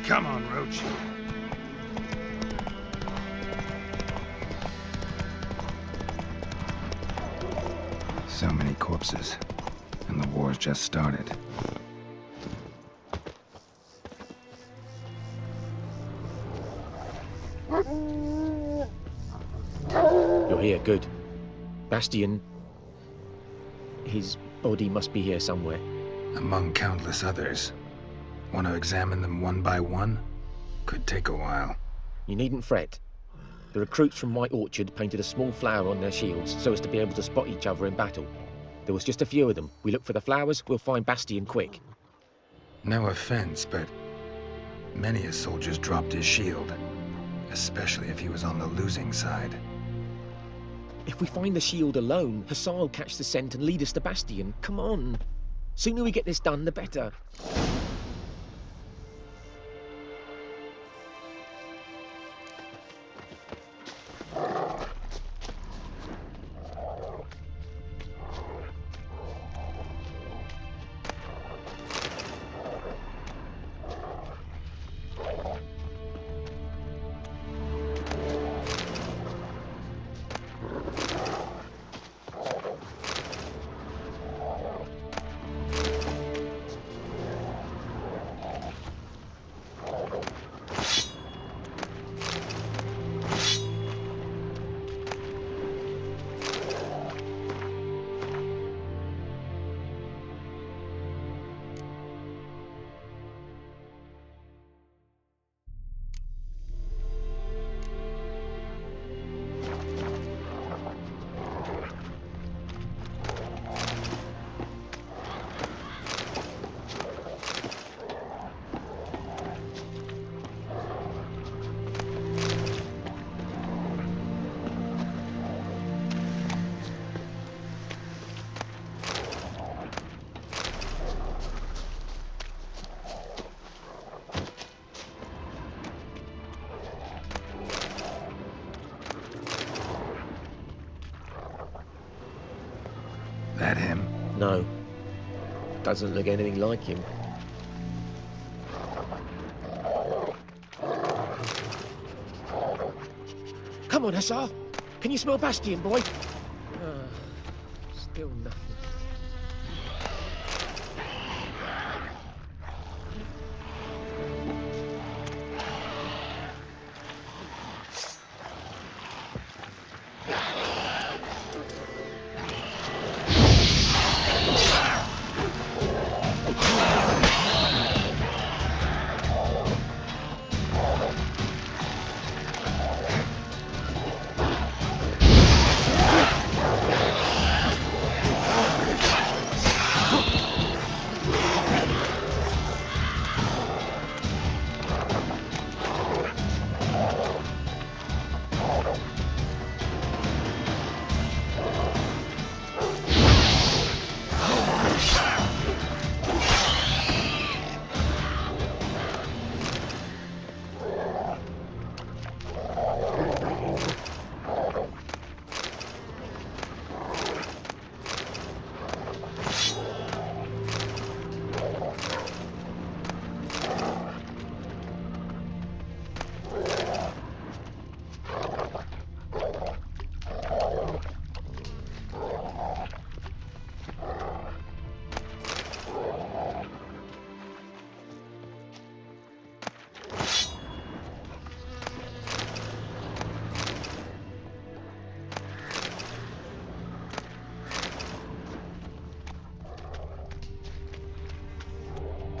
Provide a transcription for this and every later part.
Come on, Roach. So many corpses, and the war's just started. You're here, good. Bastian... his body must be here somewhere. Among countless others. Want to examine them one by one? Could take a while. You needn't fret. The recruits from White Orchard painted a small flower on their shields so as to be able to spot each other in battle. There was just a few of them. We look for the flowers, we'll find Bastian quick. No offense, but many a soldier's dropped his shield. Especially if he was on the losing side. If we find the shield alone, Hussar will catch the scent and lead us to Bastian. Come on. Sooner we get this done, the better. That him? No. Doesn't look anything like him. Come on, Hussar! Can you smell Bastian, boy? Still nothing.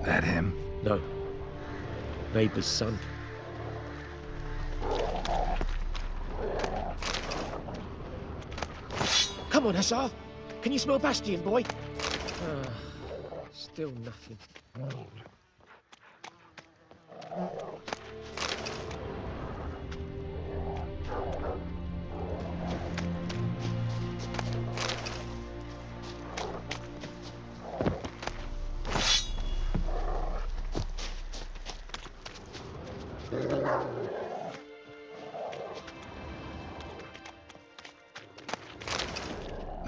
That him? No. Neighbour's son. Come on, Hussar! Can you smell Bastion, boy? Still nothing.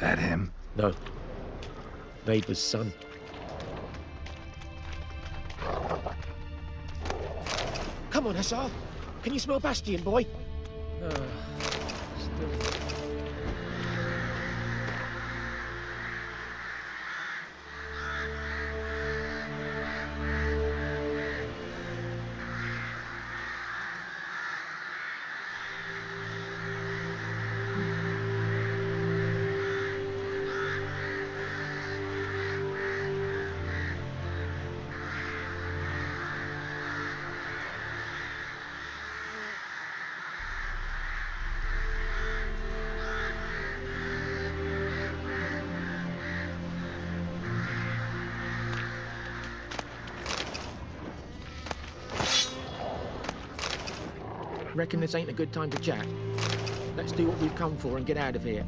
That him? No. Neighbour's son. Come on, Hussar! Can you smell Bastion, boy? Still... Reckon this ain't a good time to chat? Let's do what we've come for and get out of here.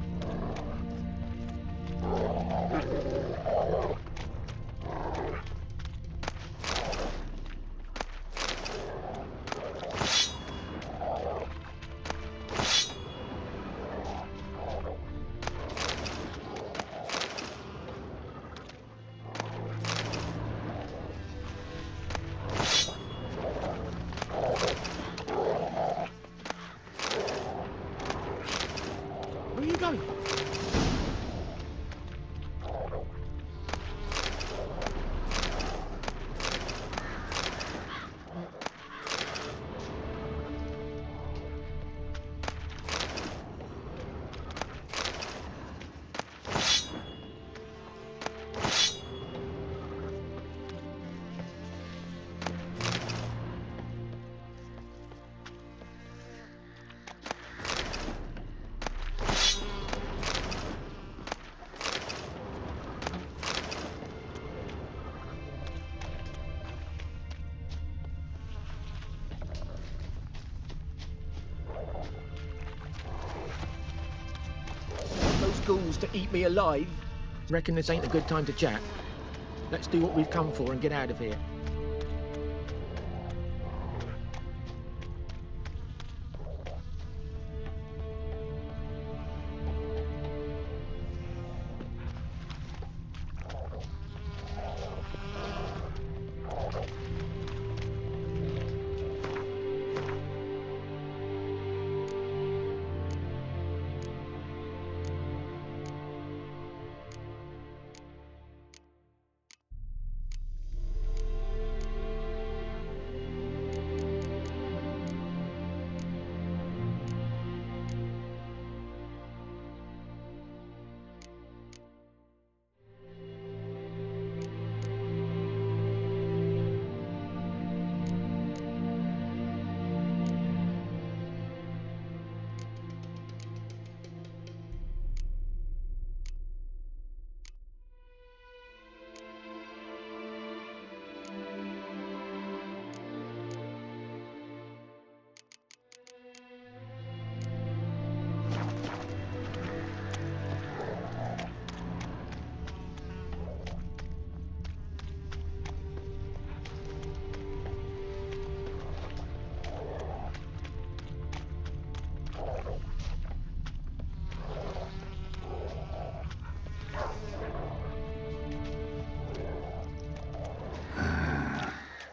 Where are you going? Those ghouls to eat me alive? Reckon this ain't a good time to chat? Let's do what we've come for and get out of here.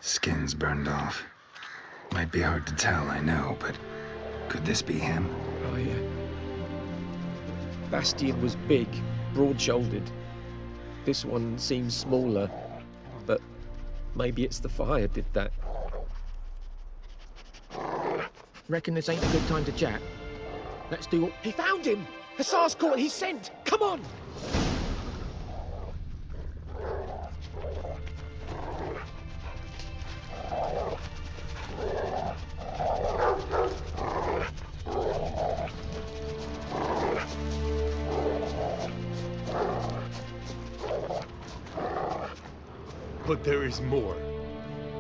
Skin's burned off. Might be hard to tell, I know, but could this be him? Oh, yeah. Bastion was big, broad-shouldered. This one seems smaller, but maybe it's the fire did that. Reckon this ain't a good time to chat? Let's do what... He found him! Hussar's caught, he's sent! Come on! But there is more.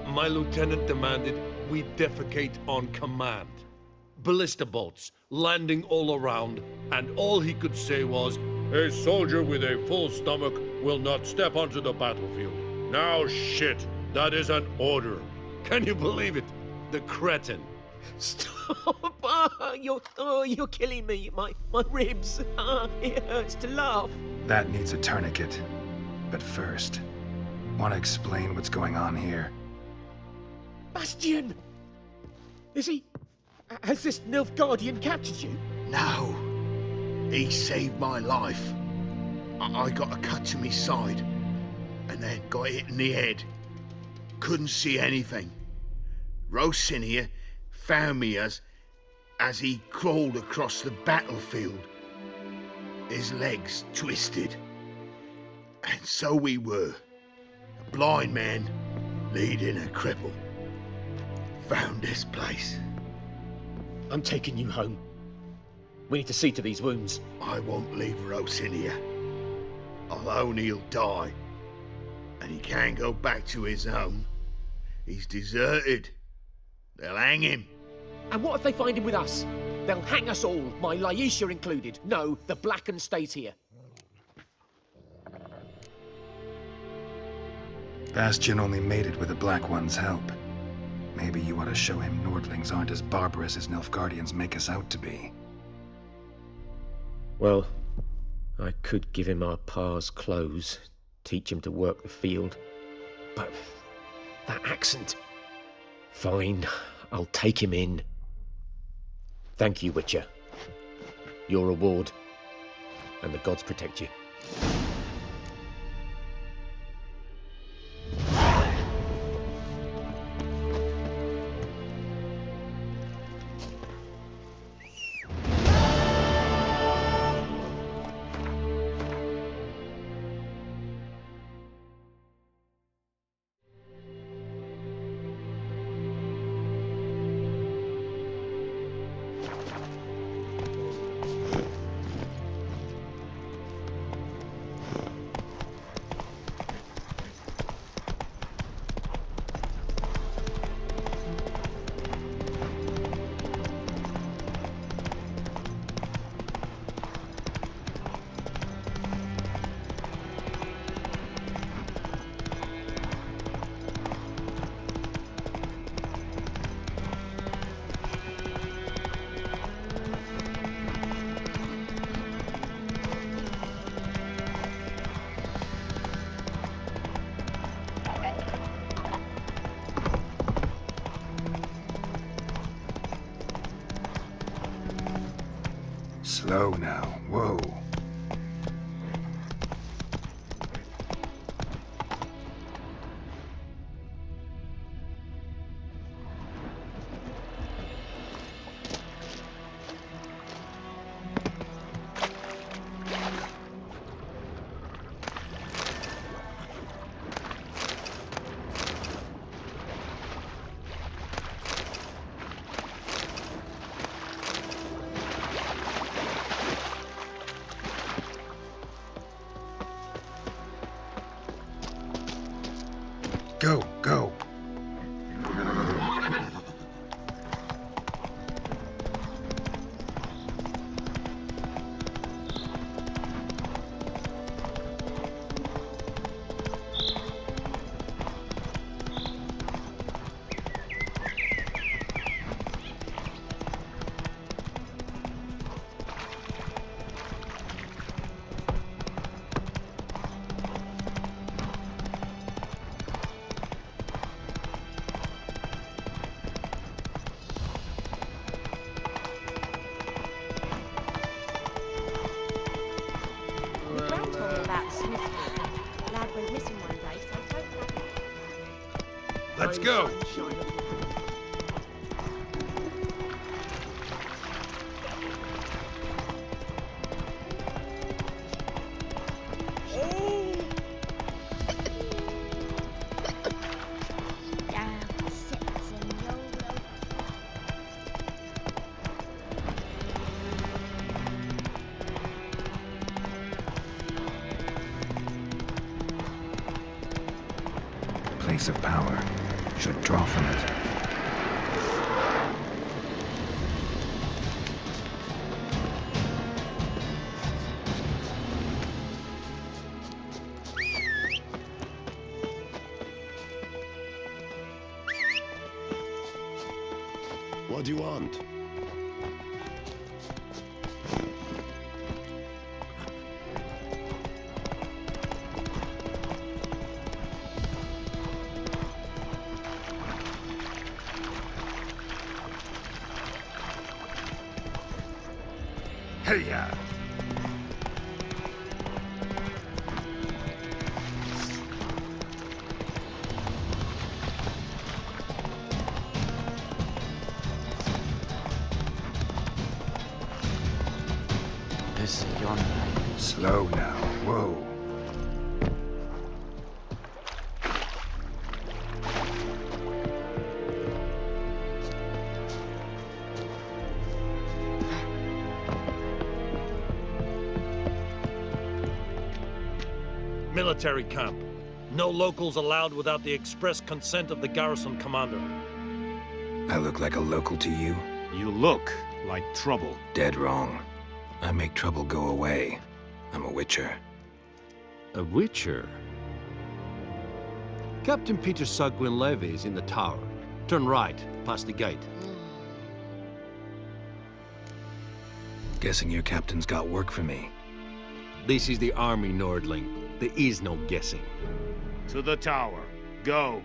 My lieutenant demanded we defecate on command. Ballista bolts, landing all around, and all he could say was, "A soldier with a full stomach will not step onto the battlefield." Now shit, that is an order. Can you believe it? The cretin. Stop! You're killing me. My ribs. It hurts to laugh. That needs a tourniquet. But first, want to explain what's going on here? Bastian! Has this Nilfgaardian captured you? No. He saved my life. I got a cut to my side, and then got hit in the head. Couldn't see anything. Rosinia found me as he crawled across the battlefield. His legs twisted. And so we were. A blind man leading a cripple. Found this place. I'm taking you home. We need to see to these wounds. I won't leave Rosinia. Alone he'll die. And he can't go back to his home. He's deserted. They'll hang him. And what if they find him with us? They'll hang us all, my Laisha included. No, the Blacken stays here. Bastian only made it with the Black One's help. Maybe you ought to show him Nordlings aren't as barbarous as Nilfgaardians make us out to be. Well, I could give him our pa's clothes, teach him to work the field. But that accent... Fine, I'll take him in. Thank you, Witcher. Your reward. And the gods protect you. Slow now. Whoa. Go, go. Let's go. place of power should draw from it. What do you want? Hey-ya! This yonder. Slow now. Whoa. Military camp. No locals allowed without the express consent of the garrison commander. I look like a local to you? You look like trouble. Dead wrong. I make trouble go away. I'm a witcher. A witcher? Captain Peter Sagwin Levy is in the tower. Turn right, past the gate. Guessing your captain's got work for me. This is the army, Nordling. There is no guessing. To the tower. Go.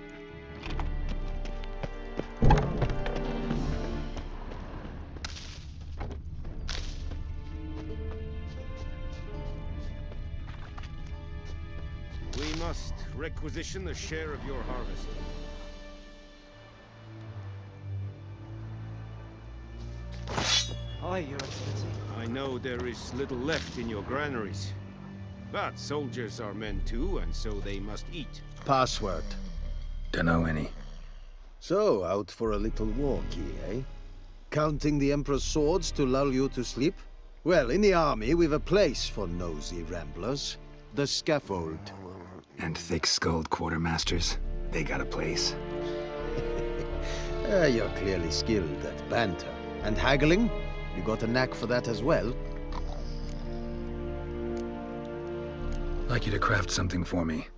We must requisition a share of your harvest. Aye, Your Excellency. I know there is little left in your granaries. But soldiers are men too, and so they must eat. Password. Dunno any. So, out for a little walkie, eh? Counting the Emperor's swords to lull you to sleep? Well, in the army, we've a place for nosy ramblers. The scaffold. And thick-skulled quartermasters. They got a place. You're clearly skilled at banter. And haggling? You got a knack for that as well? Like you to craft something for me.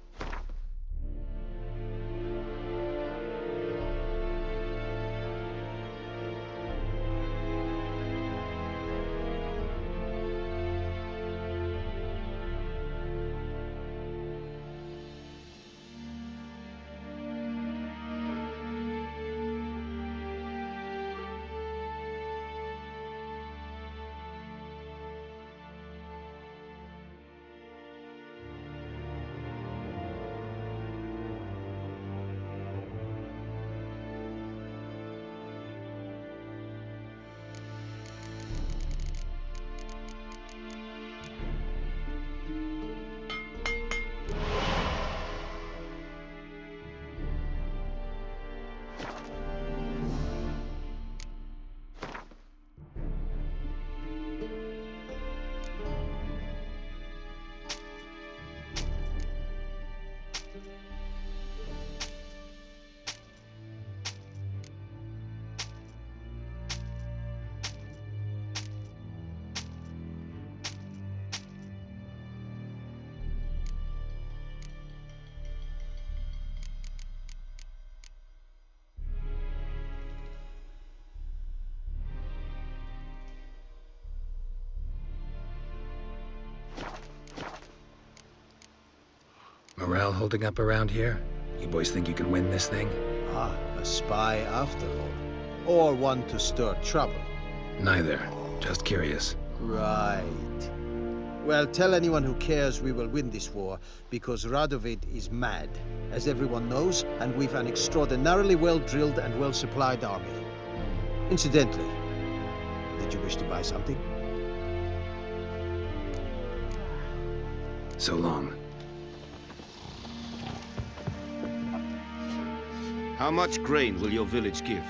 Morale holding up around here? You boys think you can win this thing? Ah, a spy after all. Or one to stir trouble. Neither. Just curious. Right. Well, tell anyone who cares we will win this war, because Radovid is mad, as everyone knows, and we've an extraordinarily well-drilled and well-supplied army. Incidentally, did you wish to buy something? So long. How much grain will your village give?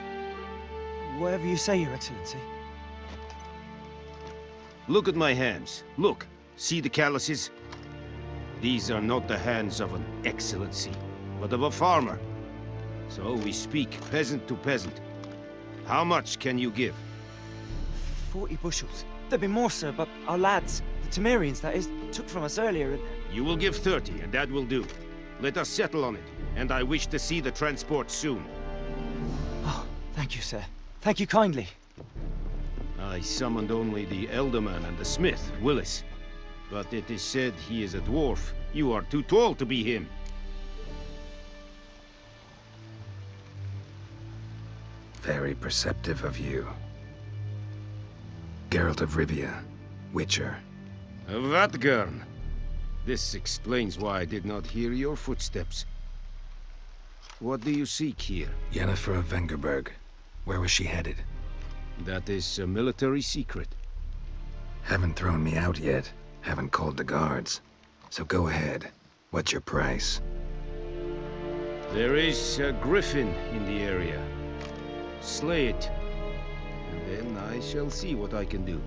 Whatever you say, Your Excellency. Look at my hands. Look. See the calluses? These are not the hands of an excellency. but of a farmer. So we speak peasant to peasant. How much can you give? 40 bushels. There'd be more, sir, but our lads, the Temerians, that is, took from us earlier and... You will give 30, and that will do. Let us settle on it, and I wish to see the transport soon. Oh, thank you, sir. Thank you kindly. I summoned only the Elderman and the smith, Willis. But it is said he is a dwarf. You are too tall to be him. Very perceptive of you. Geralt of Rivia, Witcher. Vatgern. This explains why I did not hear your footsteps. What do you seek here? Yennefer of Vengerberg. Where was she headed? That is a military secret. Haven't thrown me out yet. Haven't called the guards. So go ahead. What's your price? There is a griffin in the area. Slay it, and then I shall see what I can do.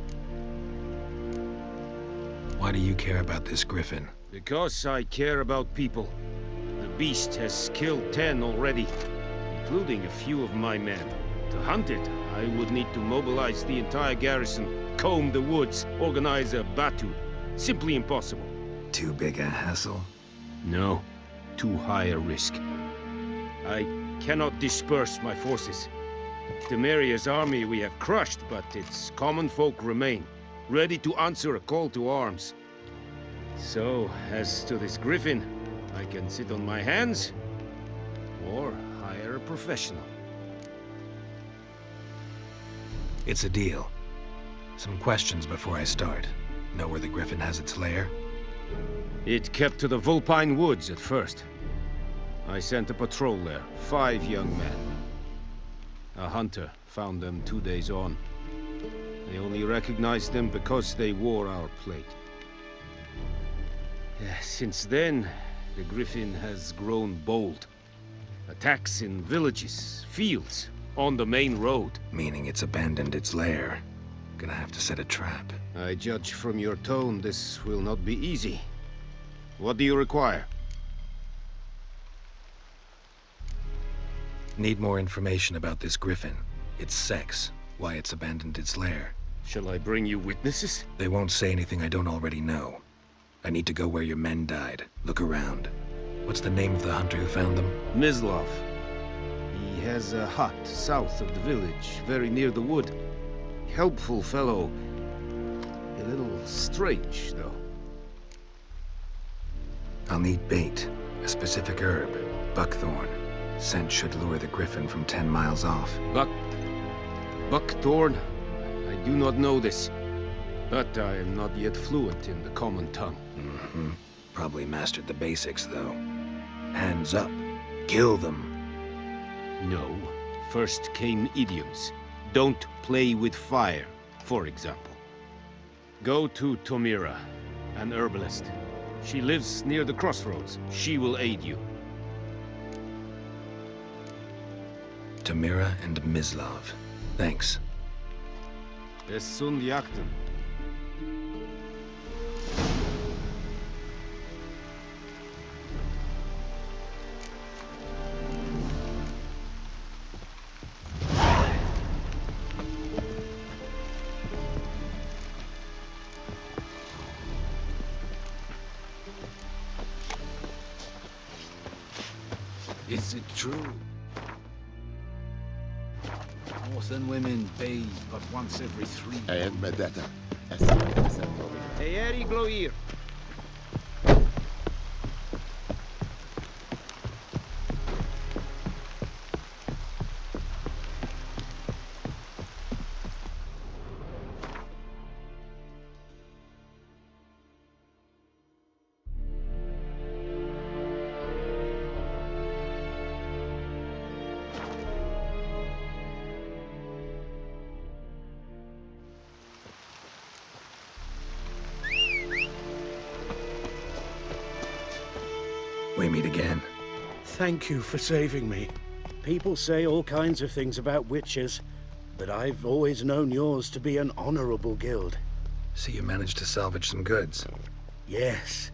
Why do you care about this griffin? Because I care about people. The beast has killed 10 already, including a few of my men. To hunt it, I would need to mobilize the entire garrison, comb the woods, organize a batu. Simply impossible. Too big a hassle? No, too high a risk. I cannot disperse my forces. Temeria's army we have crushed, but its common folk remain, ready to answer a call to arms. So, as to this griffin, I can sit on my hands, or hire a professional. It's a deal. Some questions before I start. Know where the griffin has its lair? It kept to the Vulpine Woods at first. I sent a patrol there, 5 young men. A hunter found them 2 days on. They only recognized them because they wore our plate. Since then, the griffin has grown bold. Attacks in villages, fields, on the main road. Meaning it's abandoned its lair. Gonna have to set a trap. I judge from your tone this will not be easy. What do you require? Need more information about this griffin. Its sex, why it's abandoned its lair. Shall I bring you witnesses? They won't say anything I don't already know. I need to go where your men died. Look around. What's the name of the hunter who found them? Mislav. He has a hut south of the village, very near the wood. Helpful fellow. A little strange, though. I'll need bait. A specific herb. Buckthorn. Scent should lure the griffin from 10 miles off. Buckthorn? I do not know this. But I am not yet fluent in the common tongue. Mm-hmm. Probably mastered the basics, though. Hands up. Kill them. No. First came idioms. Don't play with fire, for example. Go to Tomira, an herbalist. She lives near the crossroads. She will aid you. Tamira and Mislav. Thanks. Es sunt jakten. Is it true? Northern women bathe but once every 3 months. Eeri gloir. We meet again. Thank you for saving me. People say all kinds of things about witches, but I've always known yours to be an honorable guild. See, you managed to salvage some goods. Yes,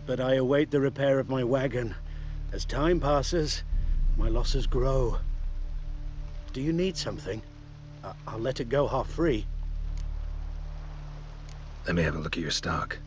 but I await the repair of my wagon. As time passes, my losses grow. Do you need something? I'll let it go half-free. Let me have a look at your stock.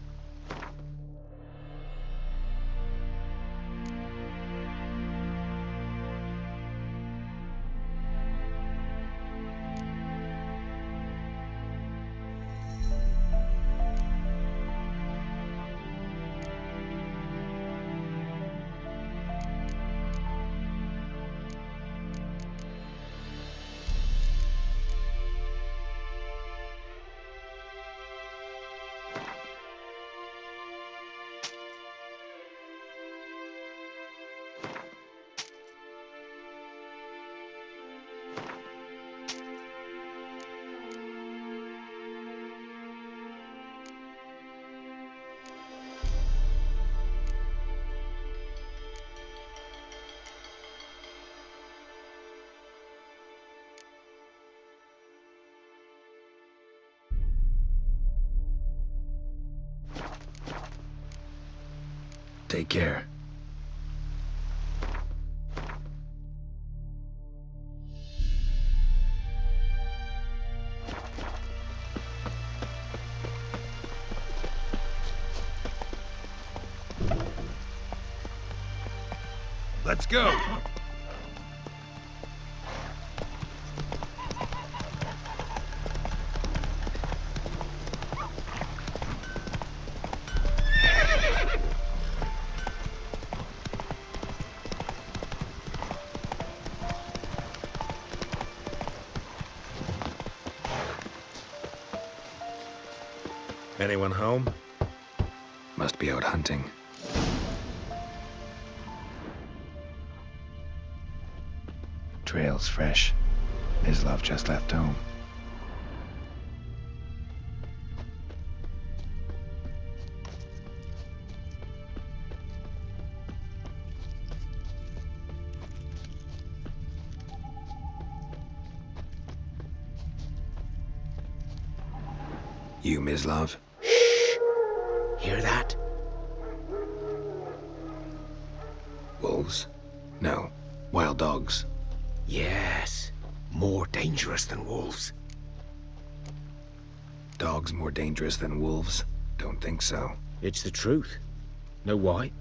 Take care. Let's go! Anyone home? Must be out hunting. Trail's fresh. Mislav just left home. You, Mislav? Hear that? Wolves? No. Wild dogs. Yes. More dangerous than wolves. Dogs more dangerous than wolves? Don't think so. It's the truth. Know why?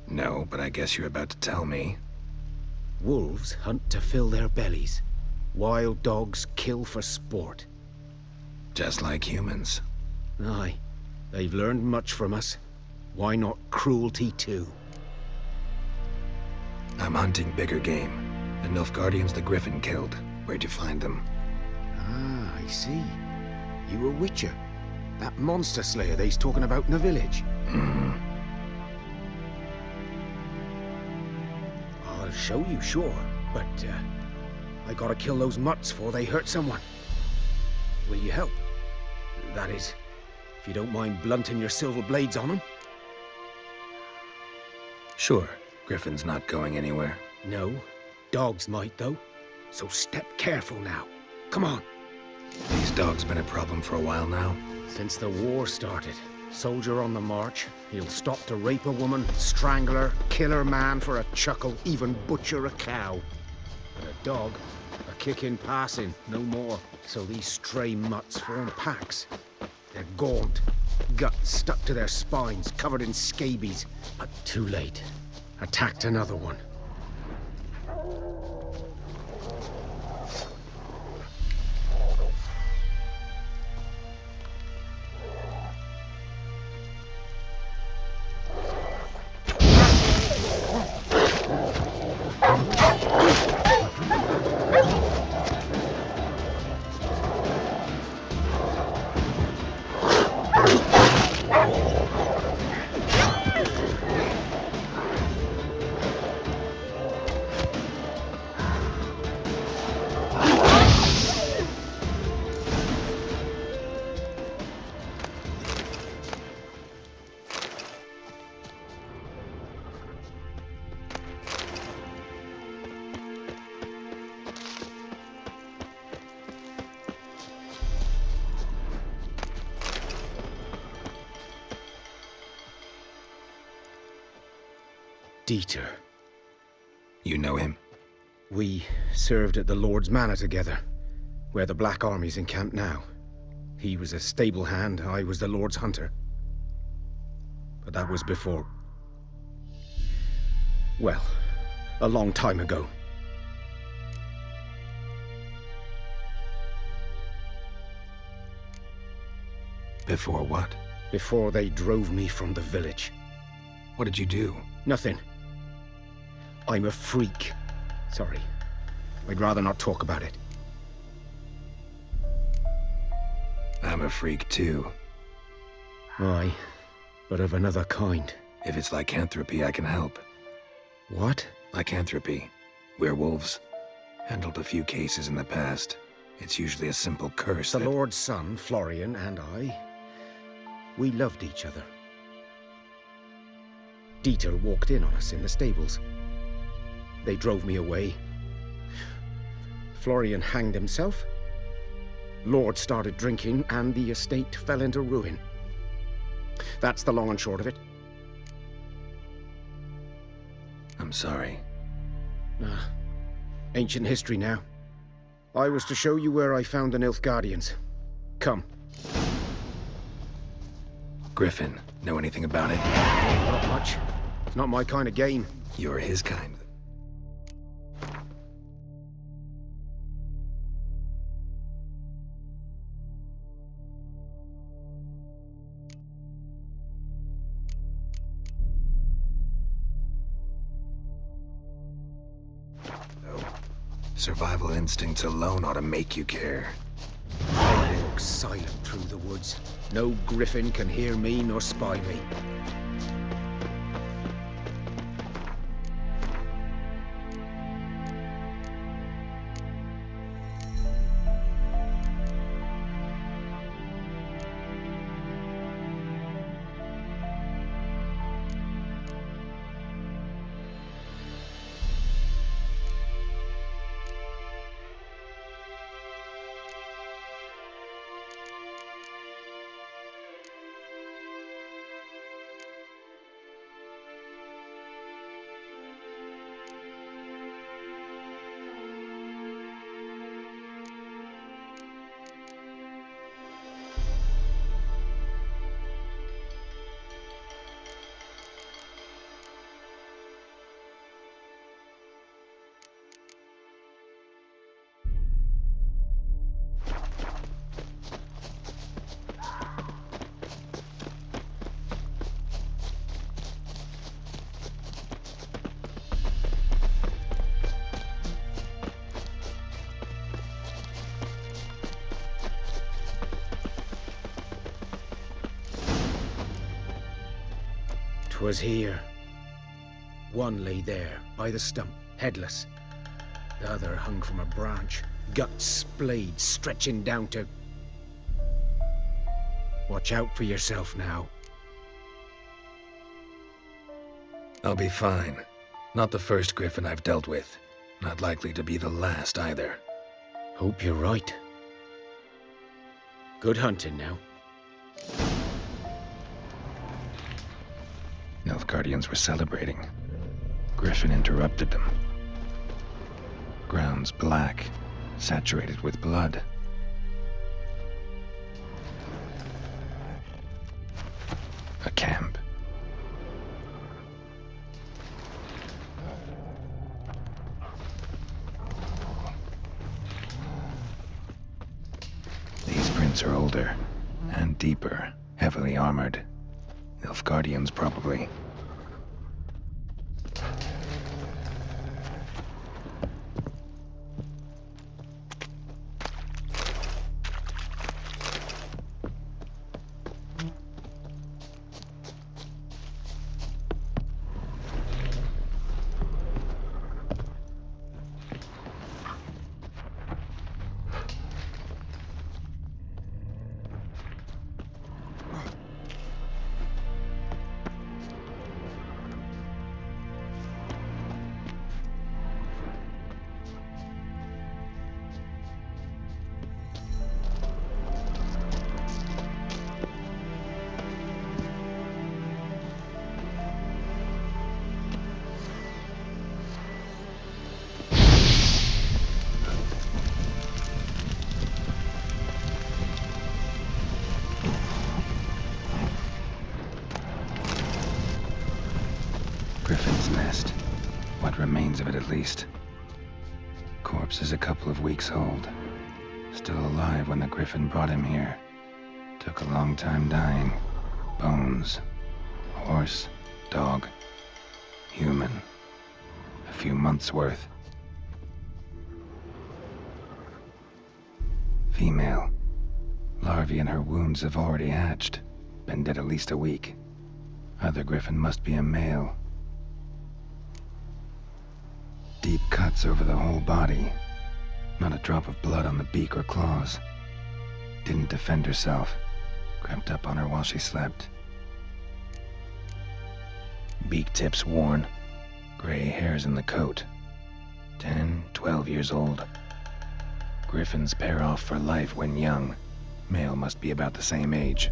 No, but I guess you're about to tell me. Wolves hunt to fill their bellies. Wild dogs kill for sport. Just like humans. Aye. They've learned much from us. Why not cruelty too? I'm hunting bigger game. The Nilfgaardians the Griffin killed. Where'd you find them? Ah, I see. You a witcher. That monster slayer they's talking about in the village. I'll show you, sure. But, I gotta kill those mutts before they hurt someone. Will you help? That is, if you don't mind blunting your silver blades on them. Sure. Griffin's not going anywhere. No. Dogs might, though. So step careful now. Come on. These dogs been a problem for a while now. Since the war started. Soldier on the march. He'll stop to rape a woman, strangle her, kill her man for a chuckle, even butcher a cow. But a dog, a kick in passing, no more. So these stray mutts form packs. They're gaunt, guts stuck to their spines, covered in scabies. But too late. Attacked another one. Dieter. You know him? We served at the Lord's Manor together, where the Black Army's encamped now. He was a stable hand, I was the Lord's hunter. But that was before... well, a long time ago. Before what? Before they drove me from the village. What did you do? Nothing. I'm a freak. Sorry. I'd rather not talk about it. I'm a freak too. Aye, but of another kind. If it's lycanthropy, I can help. What? Lycanthropy. Werewolves. Handled a few cases in the past. It's usually a simple curse The that... Lord's son, Florian, and I, we loved each other. Dieter walked in on us in the stables. They drove me away. Florian hanged himself. Lord started drinking, and the estate fell into ruin. That's the long and short of it. I'm sorry. Ancient history now. I was to show you where I found the Nilfgaardians. Come. Griffin, know anything about it? Not much. It's not my kind of game. You're his kind. Survival instincts alone ought to make you care. I walk silent through the woods. No griffin can hear me nor spy me. Was here. One lay there, by the stump, headless. The other hung from a branch, guts splayed, stretching down to... Watch out for yourself now. I'll be fine. Not the first griffin I've dealt with. Not likely to be the last either. Hope you're right. Good hunting now. Nilfgaardians were celebrating. Griffin interrupted them. Ground's black, saturated with blood. A camp. These prints are older and deeper, heavily armored. Nilfgaardians, probably. What remains of it, at least. Corpse is a couple of weeks old. Still alive when the Griffin brought him here. Took a long time dying. Bones. Horse. Dog. Human. A few months' worth. Female. Larvae in her wounds have already hatched. Been dead at least a week. Other Griffin must be a male. Deep cuts over the whole body. Not a drop of blood on the beak or claws. Didn't defend herself. Crept up on her while she slept. Beak tips worn. Gray hairs in the coat. 10, 12 years old. Griffins pair off for life when young. Male must be about the same age.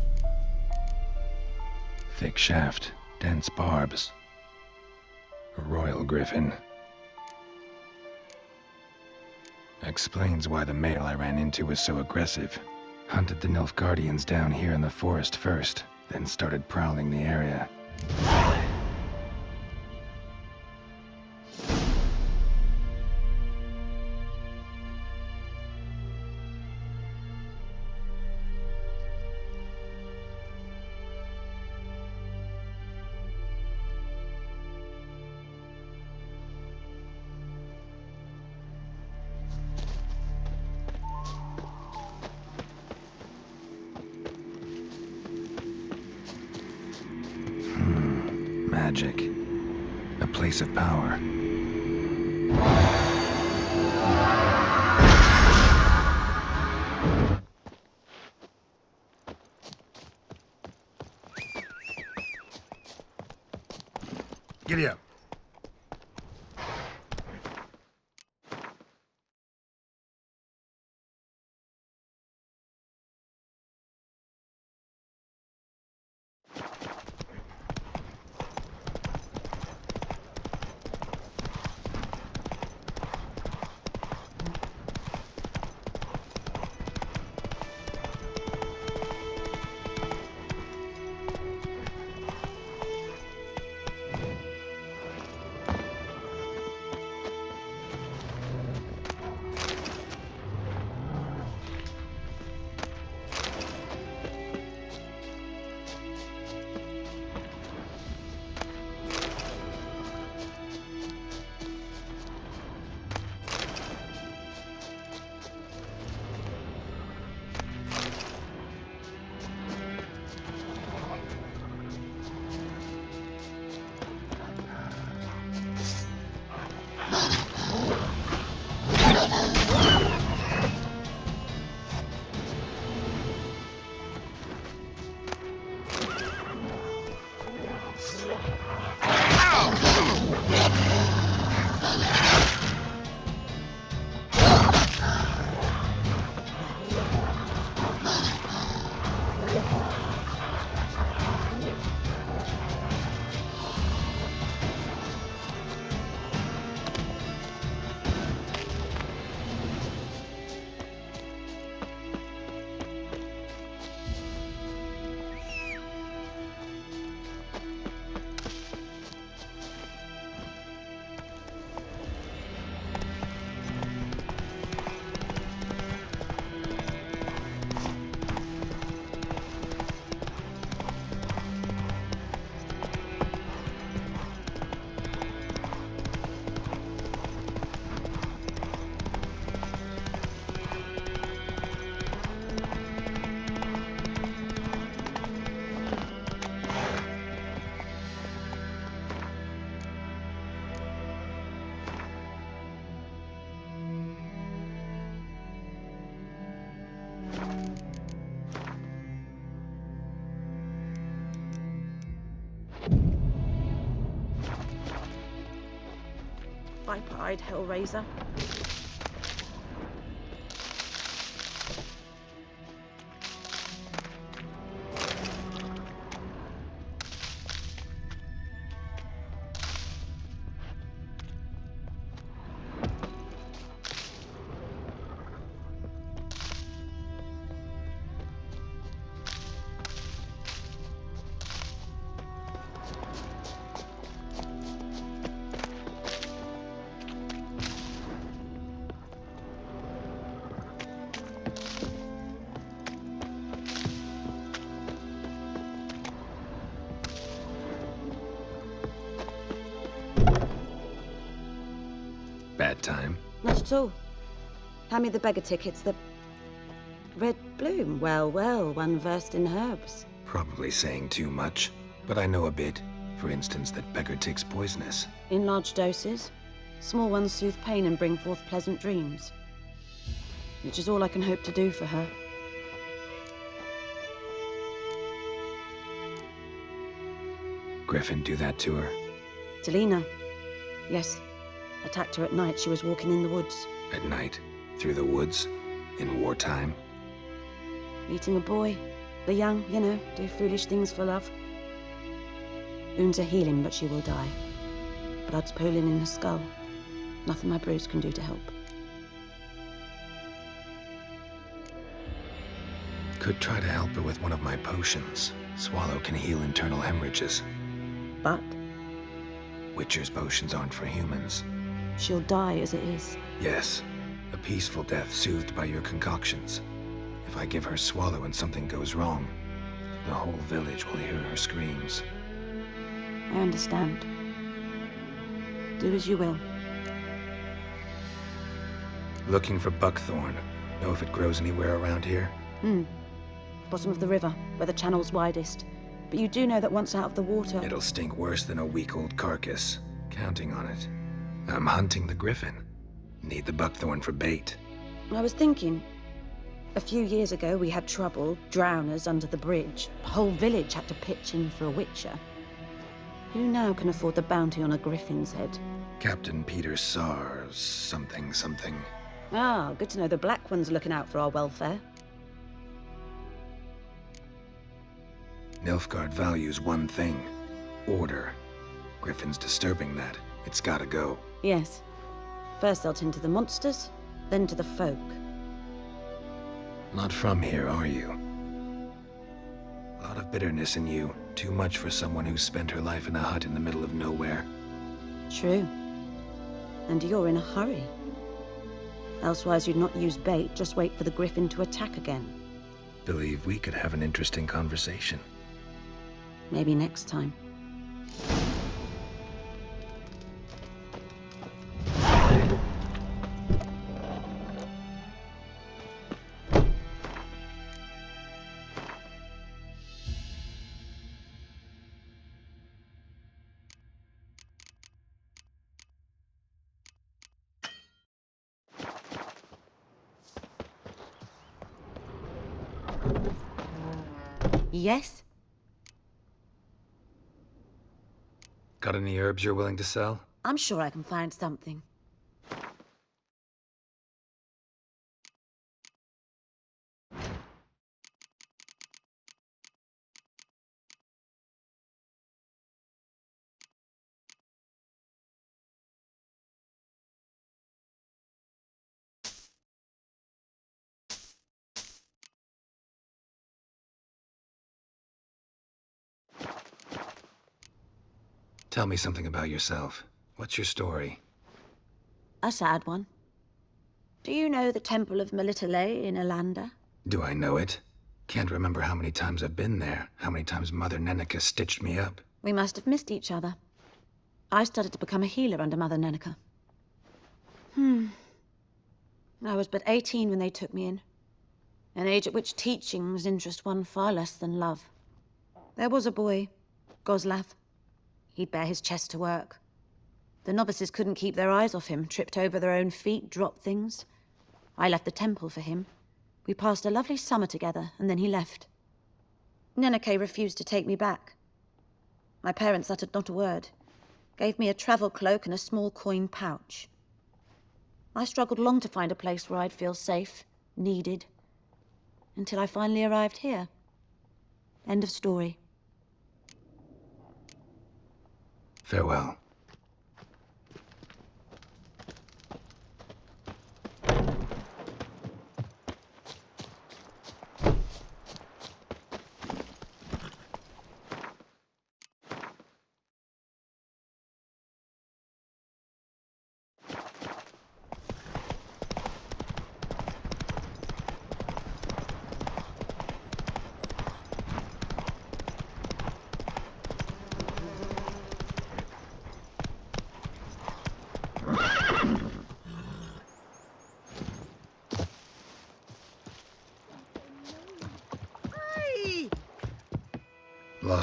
Thick shaft, dense barbs. A royal griffin. Explains why the male I ran into was so aggressive. Hunted the Nilfgaardians down here in the forest first, then started prowling the area. Magic. A place of power. Giddy up. Viper-eyed Hellraiser. Bad time? Not at all. Hand me the beggar tickets, the red bloom. Well, well, one versed in herbs. Probably saying too much, but I know a bit. For instance, that beggar tick's poisonous. In large doses. Small ones soothe pain and bring forth pleasant dreams. Which is all I can hope to do for her. Griffin do that to her? Delina. Yes. Attacked her at night. She was walking in the woods. At night? Through the woods? In wartime? Meeting a boy. The young, you know, do foolish things for love. Wounds are healing, but she will die. Blood's pooling in her skull. Nothing my brews can do to help. Could try to help her with one of my potions. Swallow can heal internal hemorrhages. But? Witcher's potions aren't for humans. She'll die as it is. Yes. A peaceful death soothed by your concoctions. If I give her Swallow and something goes wrong, the whole village will hear her screams. I understand. Do as you will. Looking for buckthorn. Know if it grows anywhere around here? Bottom of the river, where the channel's widest. But you do know that once out of the water... It'll stink worse than a week-old carcass. Counting on it. I'm hunting the griffin. Need the buckthorn for bait. I was thinking... A few years ago, we had trouble, drowners under the bridge. The whole village had to pitch in for a witcher. Who now can afford the bounty on a griffin's head? Captain Peter Sars, something. Ah, good to know the Black One's looking out for our welfare. Nilfgaard values one thing. Order. Griffin's disturbing that. It's gotta go. Yes. First they'll tend to the monsters, then to the folk. Not from here, are you? A lot of bitterness in you. Too much for someone who's spent her life in a hut in the middle of nowhere. True. And you're in a hurry. Elsewise you'd not use bait, just wait for the griffin to attack again. Believe we could have an interesting conversation. Maybe next time. Yes? Got any herbs you're willing to sell? I'm sure I can find something. Tell me something about yourself. What's your story? A sad one. Do you know the Temple of Melitele in Alanda? Do I know it? Can't remember how many times I've been there, how many times Mother Neneka stitched me up. We must have missed each other. I started to become a healer under Mother Neneka. I was but 18 when they took me in. An age at which teachings interest one far less than love. There was a boy, Goslav. He'd bare his chest to work. The novices couldn't keep their eyes off him, tripped over their own feet, dropped things. I left the temple for him. We passed a lovely summer together, and then he left. Neneke refused to take me back. My parents uttered not a word, gave me a travel cloak and a small coin pouch. I struggled long to find a place where I'd feel safe, needed, until I finally arrived here. End of story. Farewell.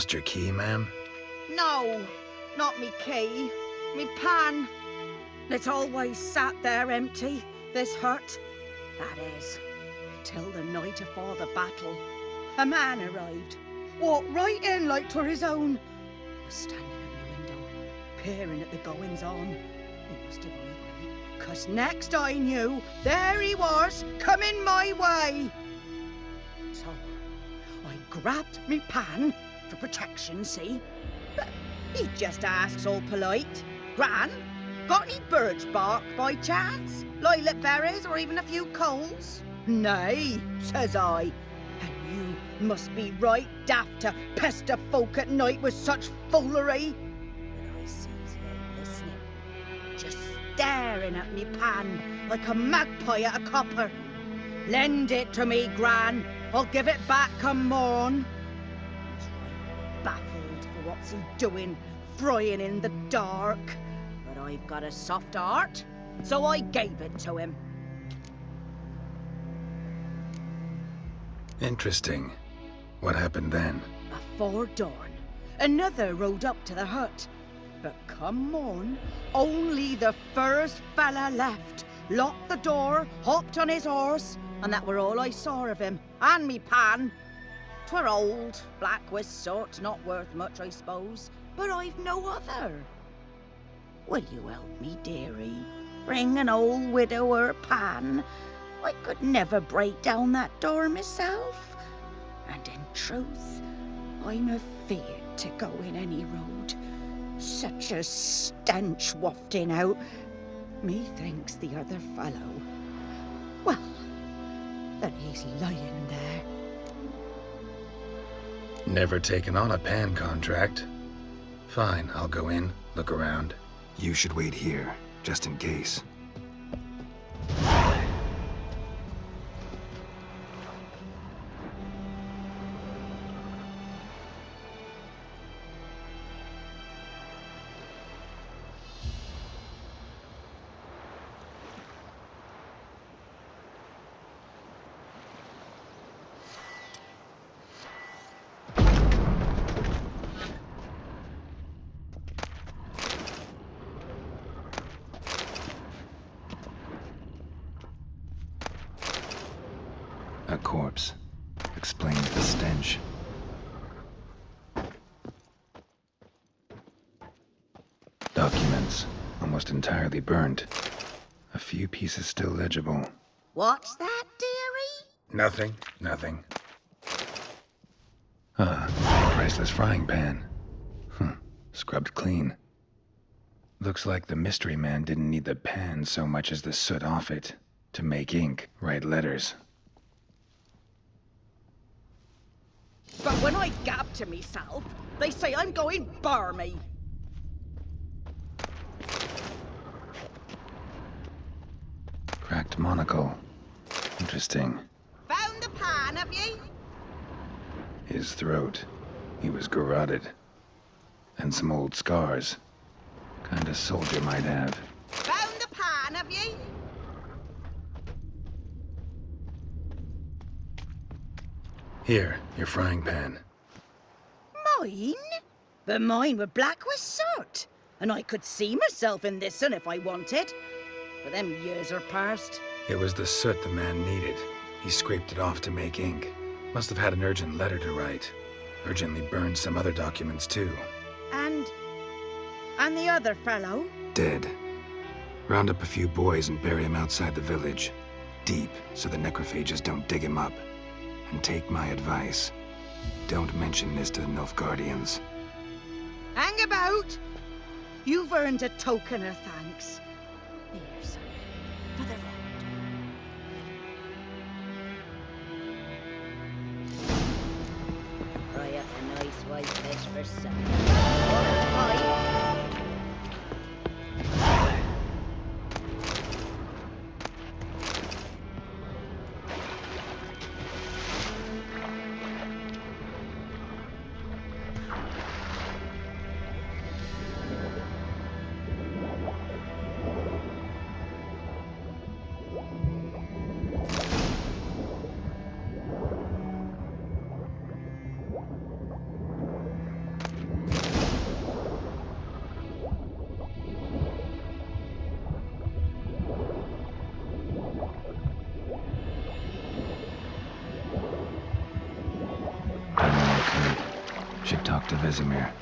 Lost your key, ma'am? No, not me key. Me pan. It's always sat there empty, this hut. That is, till the night afore the battle. A man arrived, walked right in like 'twere his own. Was standing at the window, peering at the goings-on. He must have eyed me, 'cause next I knew, there he was, coming my way. So, I grabbed me pan, for protection, see? But he just asks all polite, Gran, got any birch bark by chance? Lilac berries or even a few coals? Nay, says I. And you must be right daft to pester folk at night with such foolery. But I sees he ain't listening, just staring at me pan like a magpie at a copper. Lend it to me, Gran. I'll give it back come morn. He's right baffled for what's he doing, frying in the dark. But I've got a soft heart, so I gave it to him. Interesting. What happened then? Afore dawn, another rode up to the hut. But come morn, only the first fella left, locked the door, hopped on his horse, and that were all I saw of him, and me pan. 'Twere old, black with soot, not worth much, I suppose, but I've no other. Will you help me, dearie? Bring an old widower pan. I could never break down that door myself. And in truth, I'm afeard to go in any road. Such a stench wafting out. Methinks the other fellow, well, that he's lying there. Never taken on a pan contract. Fine, I'll go in, look around. You should wait here, just in case. A corpse. Explains the stench. Documents. Almost entirely burnt. A few pieces still legible. What's that, dearie? Nothing. Priceless frying pan. Scrubbed clean. Looks like the mystery man didn't need the pan so much as the soot off it. To make ink, write letters. But when I gab to myself, they say I'm going barmy. Cracked monocle. Interesting. Found the pan, have ye? His throat. He was garroted. And some old scars. Kind of soldier might have. Found the pan, have ye? Here, your frying pan. Mine? But mine were black with soot. And I could see myself in this one if I wanted. But them years are past. It was the soot the man needed. He scraped it off to make ink. Must have had an urgent letter to write. Urgently burned some other documents too. And the other fellow? Dead. Round up a few boys and bury him outside the village. Deep, so the necrophages don't dig him up. And take my advice. Don't mention this to the Nilfgaardians. Hang about! You've earned a token of thanks. Here, son, for the road. Fry up a nice white fish for supper. Bye. talk to Vizimir.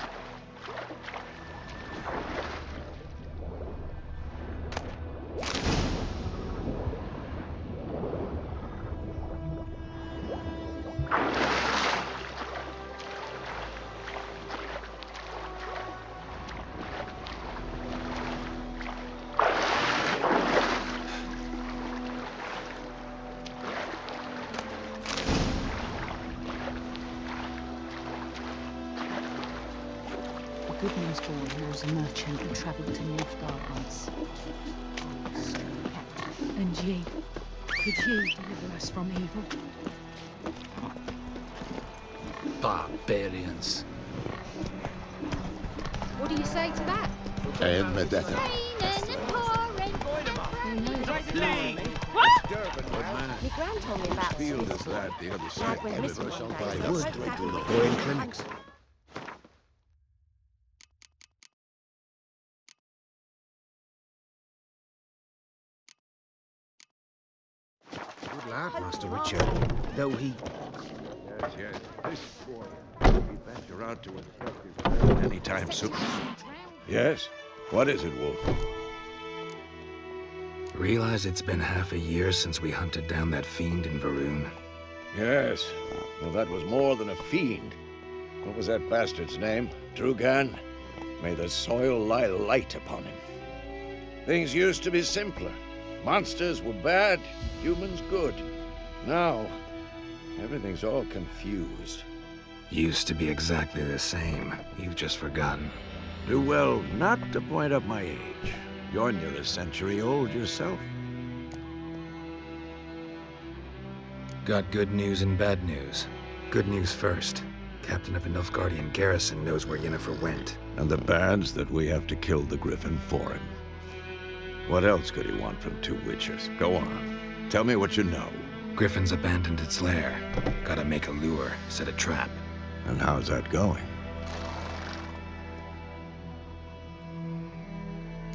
Good news boy knows a merchant who travelled to Nilfgaard once. And ye, could ye deliver us from evil? Barbarians. What do you say to that? And Medetta. My gran told me about Field is that the other side. Lad went missing one day, so I wood spoke right to to the Dad. boy in clinics. Good lad, Master Richard. Though he... Yes. This boy won't venture out to instruct his men anytime soon. Yes? What is it, Wolf? Realize it's been half a year since we hunted down that fiend in Varun? Yes. Well, that was more than a fiend. What was that bastard's name? Drugan? May the soil lie light upon him. Things used to be simpler. Monsters were bad, humans good. Now, everything's all confused. Used to be exactly the same. You've just forgotten. Do well not to point up my age. You're near a century old yourself. Got good news and bad news. Good news first. Captain of a Nilfgaardian garrison knows where Yennefer went. And the bad's that we have to kill the Griffin for him. What else could he want from two witches? Go on. Tell me what you know. Griffin's abandoned its lair. Gotta make a lure, set a trap. And how's that going?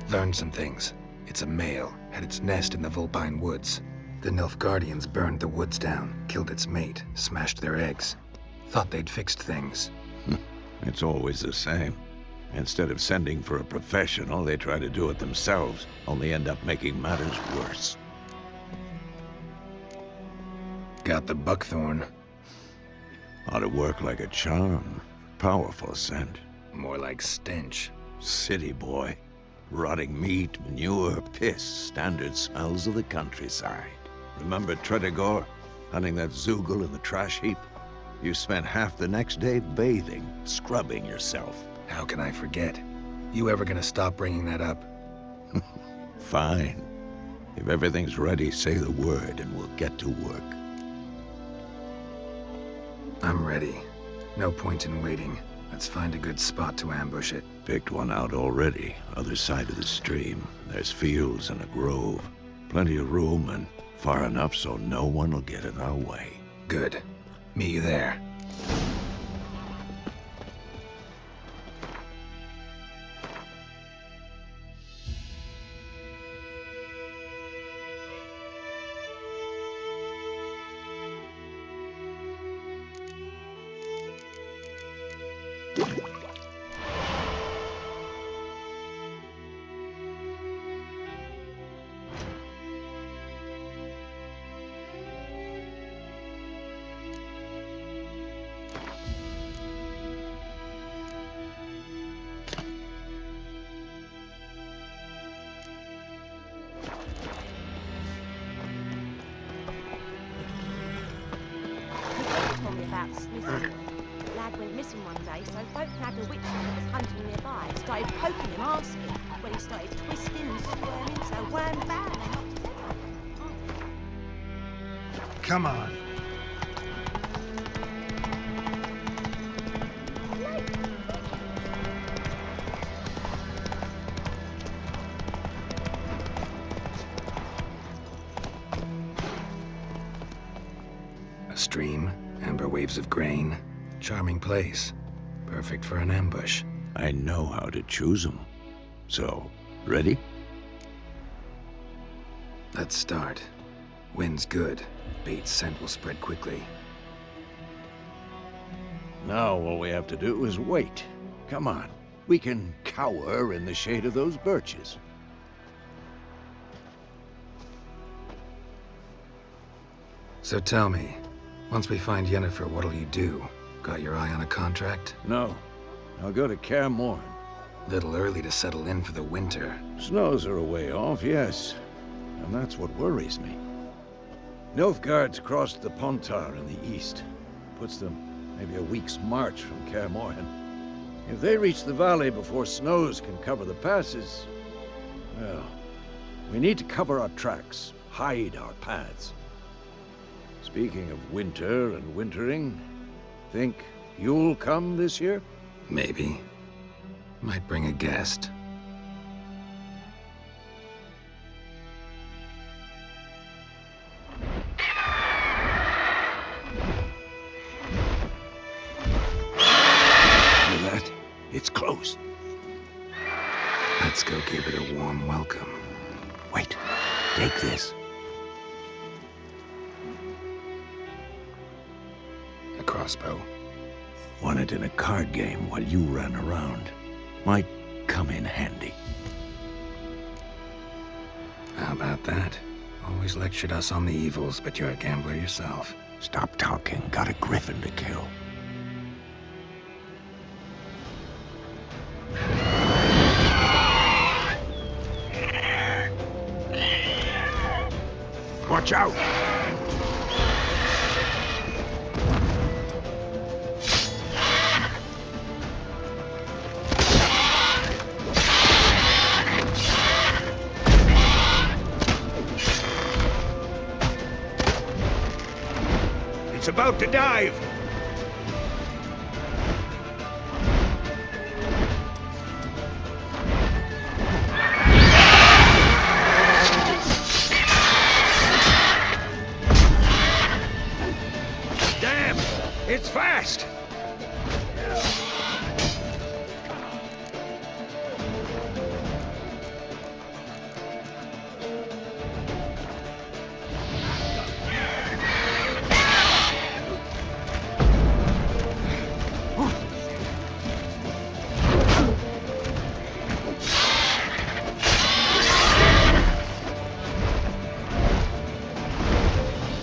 Learned some things. It's a male, had its nest in the Vulpine Woods. The Nilfgaardians burned the woods down, killed its mate, smashed their eggs. Thought they'd fixed things. It's always the same. Instead of sending for a professional, they try to do it themselves, only end up making matters worse. Got the buckthorn. Ought to work like a charm. Powerful scent. More like stench. City boy. Rotting meat, manure, piss, standard smells of the countryside. Remember Tredegor? Hunting that Zoogle in the trash heap? You spent half the next day bathing, scrubbing yourself. How can I forget? You ever gonna stop bringing that up? Fine. If everything's ready, say the word and we'll get to work. I'm ready. No point in waiting. Let's find a good spot to ambush it. Picked one out already, other side of the stream. There's fields and a grove. Plenty of room and far enough so no one will get in our way. Good. Meet you there. Told me about the Smith boy. Lad went missing one day, so folk nabbed a witch that was hunting nearby and started poking him, asking. When he started twisting and squirming, so wham bam, they knocked his head off. Come on. A stream, amber waves of grain. Charming place. Perfect for an ambush. I know how to choose them. So, ready? Let's start. Wind's good. Bait's scent will spread quickly. Now all we have to do is wait. Come on. We can cower in the shade of those birches. So tell me, once we find Yennefer, what'll you do? Got your eye on a contract? No. I'll go to Kaer Morhen. Little early to settle in for the winter. Snows are a way off, yes. And that's what worries me. Nilfgaard's crossed the Pontar in the east. Puts them maybe a week's march from Kaer Morhen. If they reach the valley before snows can cover the passes, well, we need to cover our tracks, hide our paths. Speaking of winter and wintering, think you'll come this year? Maybe. Might bring a guest. Hear that? It's close. Let's go give it a warm welcome. Wait, take this. A crossbow. Won it in a card game while you ran around. Might come in handy. How about that? Always lectured us on the evils, but you're a gambler yourself. Stop talking. Got a griffin to kill. Watch out! It's about to dive! Damn! It's fast!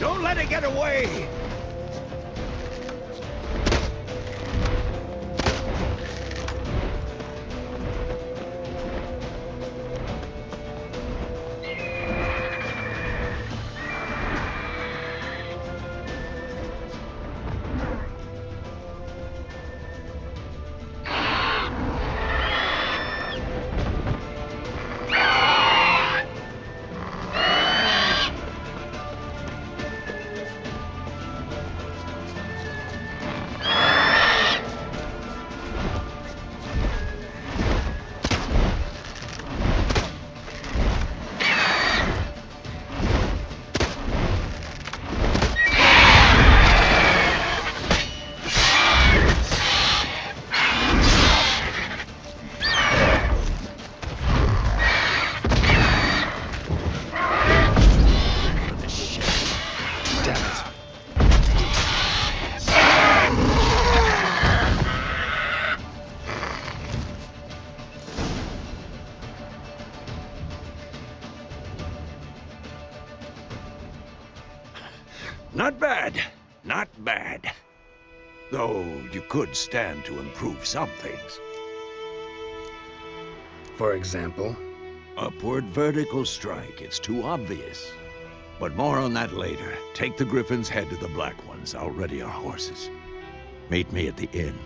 Don't let it get away! Not bad. Not bad. Though you could stand to improve some things. For example? Upward vertical strike. It's too obvious. But more on that later. Take the Griffin's head to the Black Ones. I'll ready our horses. Meet me at the inn.